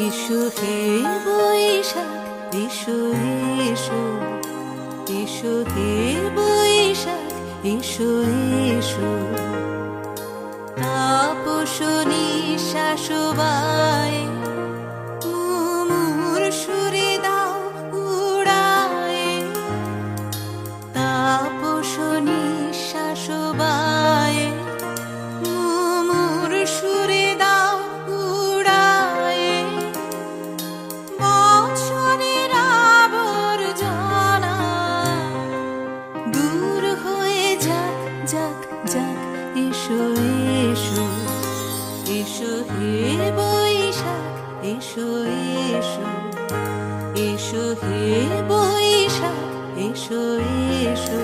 এসো হে বৈশাখ, এসো এসো, এসো হে বৈশাখ, এসো এসো। তাপস নিঃশ্বাস বায়ে মুমুর সুরে দাও উড়ায়ে। তাপস নিঃশ্বাস বায়ে মুমুর সুরে দাও উড়ায়ে। বৎসরের আবর্জনা দূর হয়ে যাক যাক যাক। এসো এসো, এসো হে বৈশাখ, এসো এসো, এসো হে বৈশাখ, এসো এসো।